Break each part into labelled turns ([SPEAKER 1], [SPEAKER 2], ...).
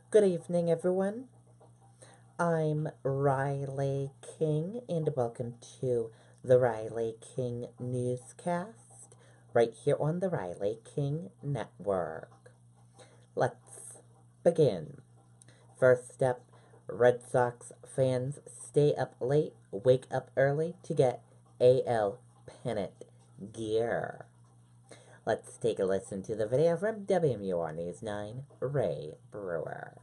[SPEAKER 1] Good evening, everyone. I'm Riley King, and welcome to the Riley King Newscast, right here on the Riley King Network. Let's begin. First up, Red Sox fans stay up late, wake up early to get AL pennant gear. Let's take a listen to the video from WMUR News 9, Ray Brewer.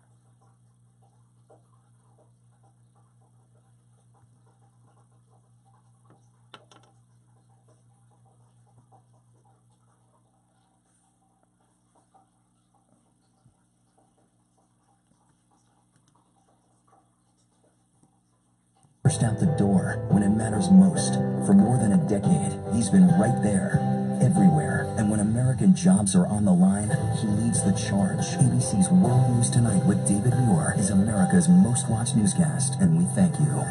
[SPEAKER 2] Pushed out the door when it matters most. For more than a decade, he's been right there, everywhere. And when American jobs are on the line, he leads the charge. ABC's World News Tonight with David Muir is America's most watched newscast, and we thank you.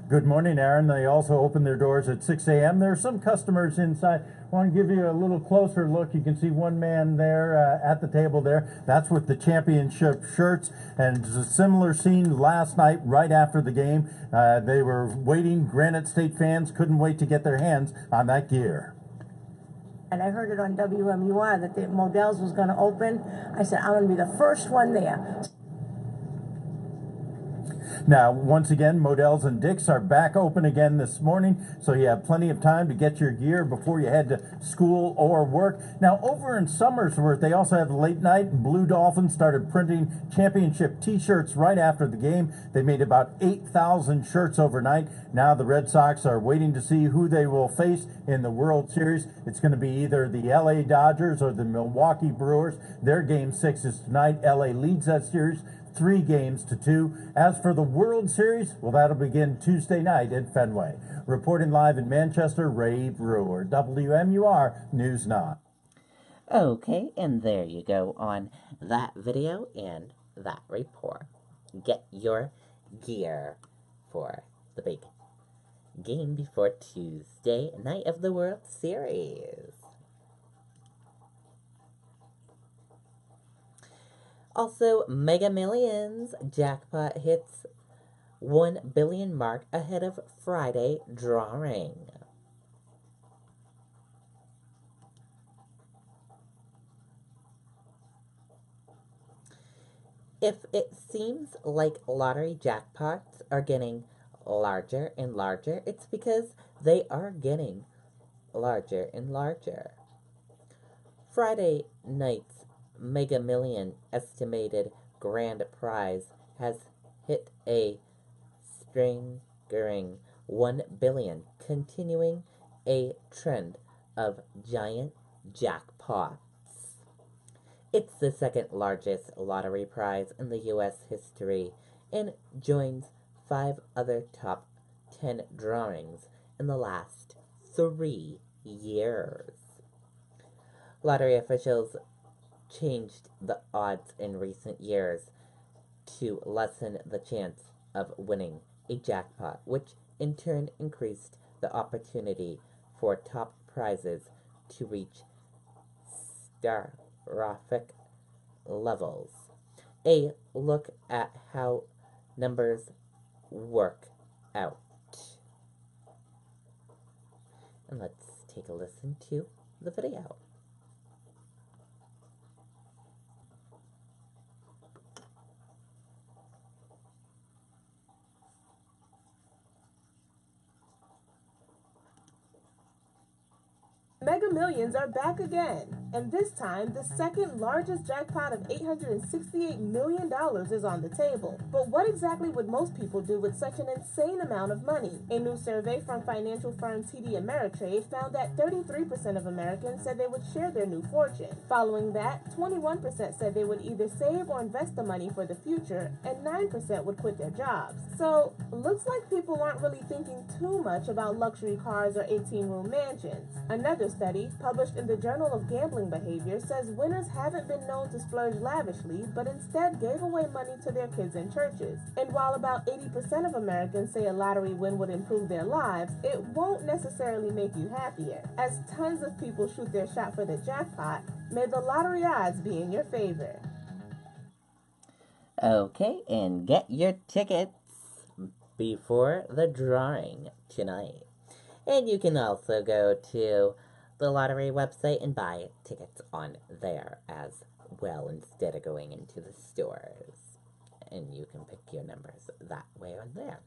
[SPEAKER 3] Good morning, Aaron. They also open their doors at 6 a.m. There are some customers inside. I want to give you a little closer look. You can see one man there at the table there. That's with the championship shirts. And it's a similar scene last night right after the game. They were waiting. Granite State fans couldn't wait to get their hands on that gear.
[SPEAKER 4] And I heard it on WMUR that the Modell's was going to open. I said, I'm going to be the first one there.
[SPEAKER 3] Now, once again, Modell's and Dick's are back open again this morning, so you have plenty of time to get your gear before you head to school or work. Now, over in Somersworth, they also have late night. Blue Dolphins started printing championship T-shirts right after the game. They made about 8,000 shirts overnight. Now the Red Sox are waiting to see who they will face in the World Series. It's going to be either the LA Dodgers or the Milwaukee Brewers. Their Game 6 is tonight. LA leads that series 3-2. As for the World Series, well, that'll begin Tuesday night at Fenway. Reporting live in Manchester, Ray Brewer, WMUR News 9.
[SPEAKER 1] Okay, and there you go on that video and that report. Get your gear for the big game before Tuesday night of the World Series. Also, Mega Millions jackpot hits 1 billion mark ahead of Friday drawing. If it seems like lottery jackpots are getting larger and larger, it's because they are getting larger and larger. Friday night's Mega Million estimated grand prize has hit a staggering 1 billion, continuing a trend of giant jackpots. It's the second largest lottery prize in the U.S. history and joins 5 other top 10 drawings in the last 3 years. Lottery officials changed the odds in recent years to lessen the chance of winning a jackpot, which in turn increased the opportunity for top prizes to reach stratospheric levels. A look at how numbers work out. And let's take a listen to the video.
[SPEAKER 5] Mega Millions are back again, and this time the second largest jackpot of $868 million is on the table. But what exactly would most people do with such an insane amount of money? A new survey from financial firm TD Ameritrade found that 33% of Americans said they would share their new fortune. Following that, 21% said they would either save or invest the money for the future, and 9% would quit their jobs. So, looks like people aren't really thinking too much about luxury cars or 18-room mansions. Another study, published in the Journal of Gambling Behavior, says winners haven't been known to splurge lavishly, but instead gave away money to their kids in churches. And while about 80% of Americans say a lottery win would improve their lives, it won't necessarily make you happier. As tons of people shoot their shot for the jackpot, may the lottery odds be in your favor.
[SPEAKER 1] Okay, and get your tickets before the drawing tonight. And you can also go to the lottery website and buy tickets on there as well instead of going into the stores. And you can pick your numbers that way on there.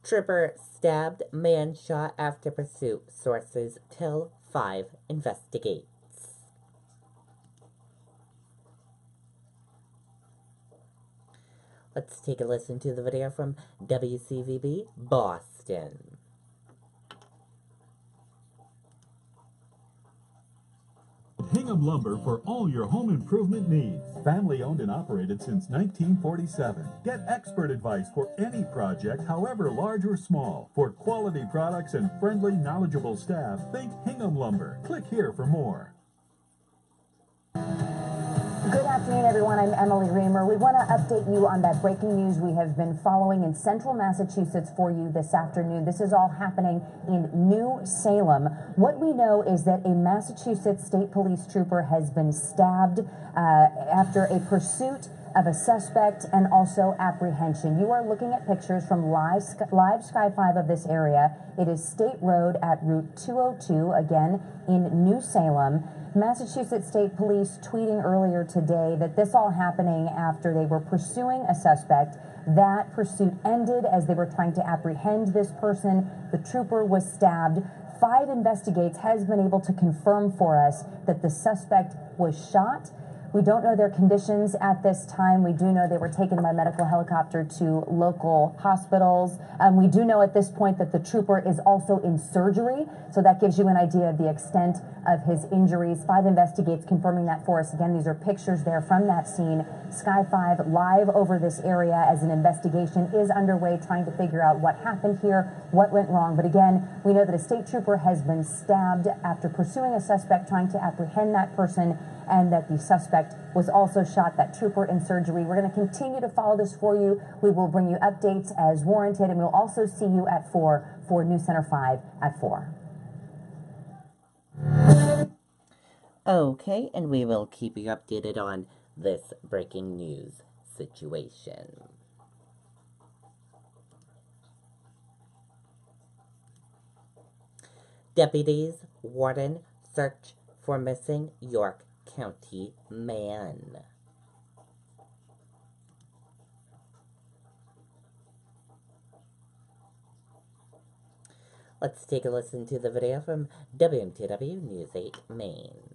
[SPEAKER 1] Trooper stabbed, man shot after pursuit. Sources tell 5 investigates. Let's take a listen to the video from WCVB Boston.
[SPEAKER 6] Hingham Lumber for all your home improvement needs. Family owned and operated since 1947. Get expert advice for any project, however large or small. For quality products and friendly, knowledgeable staff, think Hingham Lumber. Click here for more.
[SPEAKER 7] Good afternoon, everyone. I'm Emily Reamer. We want to update you on that breaking news we have been following in central Massachusetts for you this afternoon. This is all happening in New Salem. What we know is that a Massachusetts State Police trooper has been stabbed after a pursuit of a suspect and also apprehension. You are looking at pictures from live Sky 5 of this area. It is State Road at Route 202, again, in New Salem. Massachusetts State Police tweeting earlier today that this all happening after they were pursuing a suspect. That pursuit ended as they were trying to apprehend this person. The trooper was stabbed. 5 investigates has been able to confirm for us that the suspect was shot. We don't know their conditions at this time. We do know they were taken by medical helicopter to local hospitals. We do know at this point that the trooper is also in surgery, so that gives you an idea of the extent of his injuries. 5 investigates confirming that for us. Again, these are pictures there from that scene. Sky 5 live over this area as an investigation is underway, trying to figure out what happened here, what went wrong. But again, we know that a state trooper has been stabbed after pursuing a suspect, trying to apprehend that person, and that the suspect was also shot, that trooper in surgery. We're going to continue to follow this for you. We will bring you updates as warranted, and we'll also see you at 4 for News Center 5 at 4.
[SPEAKER 1] Okay, and we will keep you updated on this breaking news situation. Deputies warden search for missing York County man. Let's take a listen to the video from WMTW News 8 Maine.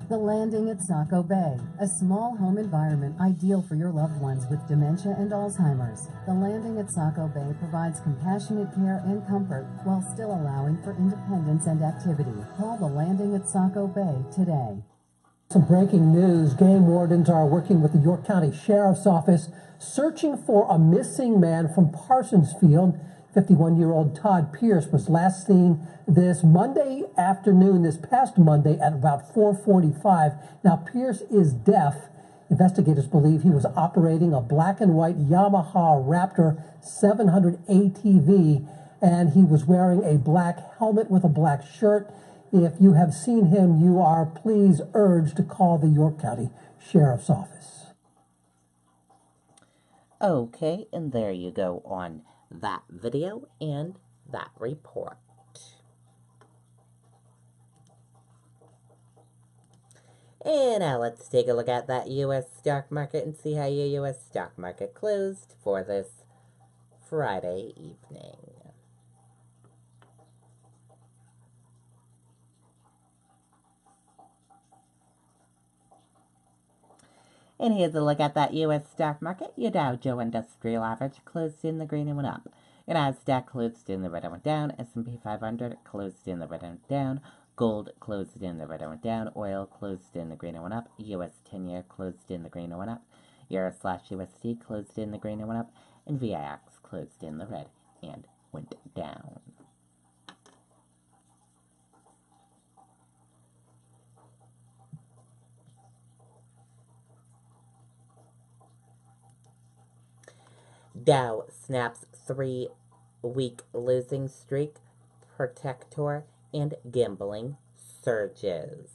[SPEAKER 8] The Landing at Saco Bay, a small home environment ideal for your loved ones with dementia and Alzheimer's. The Landing at Saco Bay provides compassionate care and comfort while still allowing for independence and activity. Call the Landing at Saco Bay today.
[SPEAKER 9] Some breaking news. Game wardens are working with the York County Sheriff's Office searching for a missing man from Parsonsfield. 51-year-old Todd Pierce was last seen this Monday afternoon, this past Monday at about 4:45. Now, Pierce is deaf. Investigators believe he was operating a black and white Yamaha Raptor 700 ATV, and he was wearing a black helmet with a black shirt. If you have seen him, you are please urged to call the York County Sheriff's Office.
[SPEAKER 1] Okay, and there you go on that video and that report. And now let's take a look at that U.S. stock market and see how your U.S. stock market closed for this Friday evening. And here's a look at that U.S. stock market. Your Dow Jones Industrial Average closed in the green and went up. Your Nasdaq closed in the red and went down. S&P 500 closed in the red and went down. Gold closed in the red and went down. Oil closed in the green and went up. U.S. 10-year closed in the green and went up. Euro/USD closed in the green and went up. And VIX closed in the red and went down. Dow snaps 3-week losing streak. Protector and gambling surges.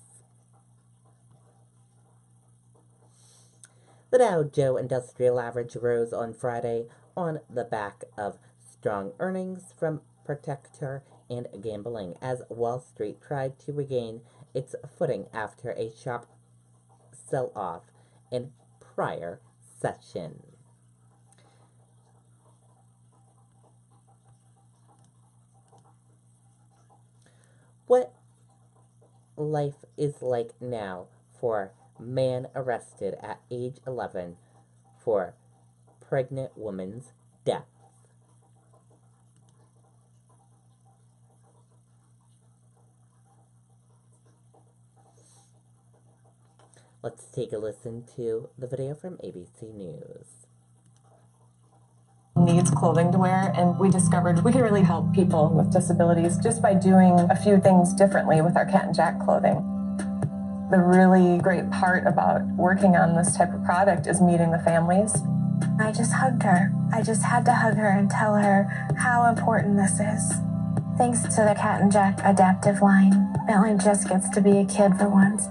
[SPEAKER 1] The Dow Jones Industrial Average rose on Friday on the back of strong earnings from Protector and gambling as Wall Street tried to regain its footing after a sharp sell-off in prior session. What life is like now for man arrested at age 11 for pregnant woman's death. Let's take a listen to the video from ABC News.
[SPEAKER 10] Needs clothing to wear, and we discovered we can really help people with disabilities just by doing a few things differently with our Cat and Jack clothing. The really great part about working on this type of product is meeting the families.
[SPEAKER 11] I just hugged her. I just had to hug her and tell her how important this is. Thanks to the Cat and Jack adaptive line, Bentley just gets to be a kid for once.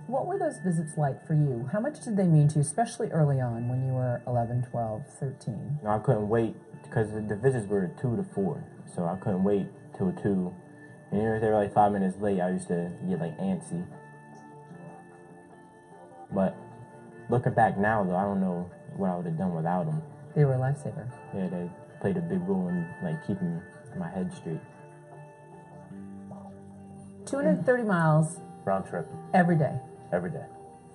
[SPEAKER 12] What were those visits like for you? How much did they mean to you, especially early on when you were 11, 12, 13?
[SPEAKER 13] I couldn't wait because the visits were 2 to 4, so I couldn't wait till 2. And if they were like 5 minutes late, I used to get like antsy. But looking back now, though, I don't know what I would have done without them.
[SPEAKER 12] They were a lifesaver.
[SPEAKER 13] Yeah, they played a big role in like keeping my head straight.
[SPEAKER 12] 230 miles.
[SPEAKER 14] Round trip.
[SPEAKER 12] Every day.
[SPEAKER 14] Every day.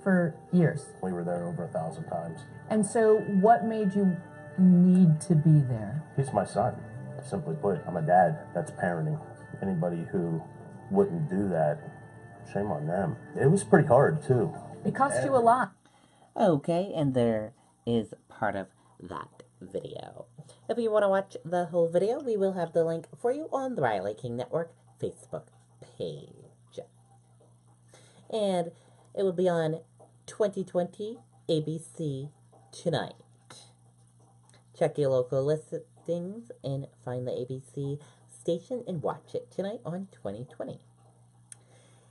[SPEAKER 12] For years.
[SPEAKER 14] We were there over 1,000 times.
[SPEAKER 12] And so what made you need to be there?
[SPEAKER 14] He's my son. Simply put, I'm a dad. That's parenting. Anybody who wouldn't do that, shame on them. It was pretty hard, too.
[SPEAKER 12] It cost you a lot.
[SPEAKER 1] Okay, and there is part of that video. If you want to watch the whole video, we will have the link for you on the Riley King Network Facebook page. And it will be on 2020 ABC tonight. Check your local listings and find the ABC station and watch it tonight on 2020.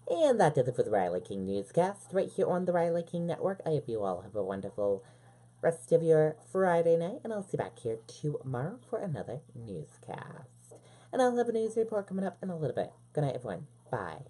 [SPEAKER 1] And that does it for the Riley King Newscast right here on the Riley King Network. I hope you all have a wonderful rest of your Friday night, and I'll see you back here tomorrow for another newscast. And I'll have a news report coming up in a little bit. Good night, everyone. Bye.